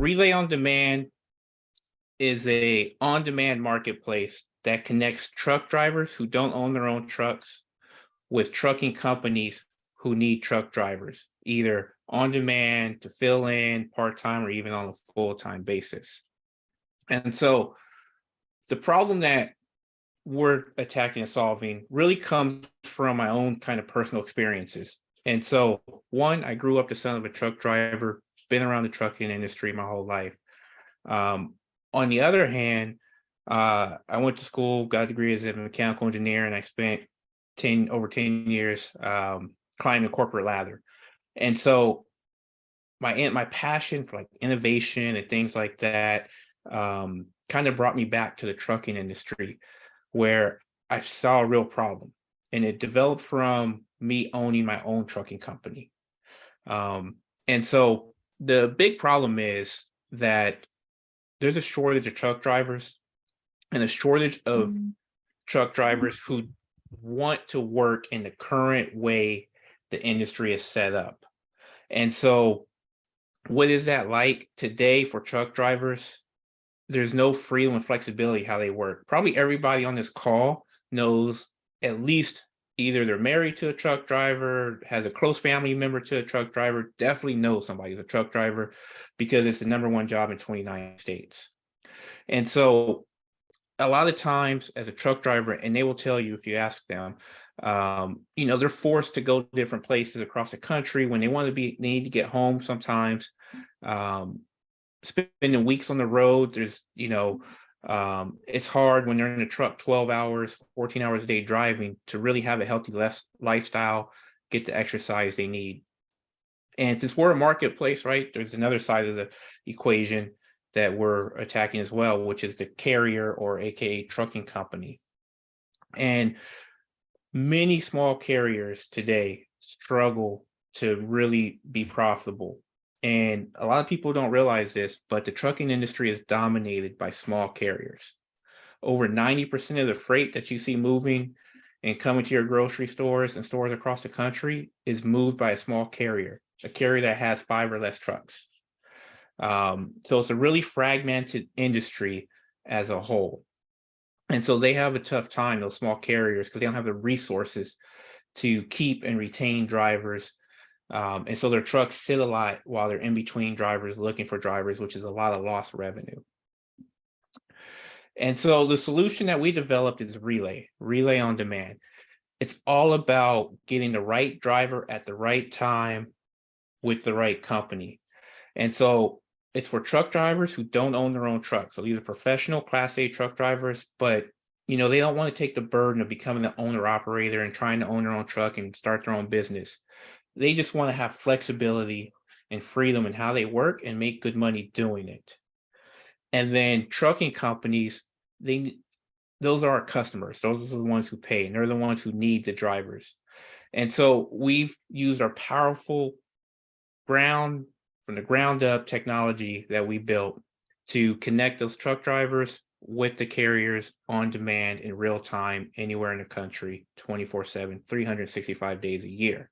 Relay on Demand is a on-demand marketplace that connects truck drivers who don't own their own trucks with trucking companies who need truck drivers, either on demand to fill in part-time or even on a full-time basis. And so the problem that we're attacking and solving really comes from my own kind of personal experiences. And so, one, I grew up the son of a truck driver, been around the trucking industry my whole life. On the other hand, I went to school, got a degree as a mechanical engineer, and I spent over 10 years climbing the corporate ladder. And so my passion for like innovation and things like that kind of brought me back to the trucking industry, where I saw a real problem, and it developed from me owning my own trucking company. And so the big problem is that there's a shortage of truck drivers and a shortage of truck drivers who want to work in the current way the industry is set up. And so what is that like today for truck drivers? There's no freedom and flexibility how they work. Probably everybody on this call knows at least either they're married to a truck driver, has a close family member to a truck driver, definitely knows somebody who's a truck driver, because it's the number one job in 29 states. And so a lot of times as a truck driver, and they will tell you if you ask them, they're forced to go to different places across the country when they they need to get home sometimes. Spending weeks on the road, there's, it's hard when they're in a truck 12 hours, 14 hours a day driving to really have a healthy lifestyle, get the exercise they need. And since we're a marketplace, right, there's another side of the equation that we're attacking as well, which is the carrier, or AKA trucking company. And many small carriers today struggle to really be profitable. And a lot of people don't realize this, but the trucking industry is dominated by small carriers. Over 90% of the freight that you see moving and coming to your grocery stores and stores across the country is moved by a small carrier, a carrier that has 5 or less trucks. So it's a really fragmented industry as a whole. And so they have a tough time, those small carriers, because they don't have the resources to keep and retain drivers. And so their trucks sit a lot while they're in between drivers looking for drivers, which is a lot of lost revenue. And so the solution that we developed is Relay on Demand. It's all about getting the right driver at the right time with the right company. And so it's for truck drivers who don't own their own truck. So these are professional Class A truck drivers, but they don't want to take the burden of becoming the owner operator and trying to own their own truck and start their own business. They just want to have flexibility and freedom in how they work and make good money doing it. And then trucking companies, those are our customers. Those are the ones who pay, and they're the ones who need the drivers. And so we've used our powerful from the ground up technology that we built to connect those truck drivers with the carriers on demand in real time, anywhere in the country, 24/7, 365 days a year.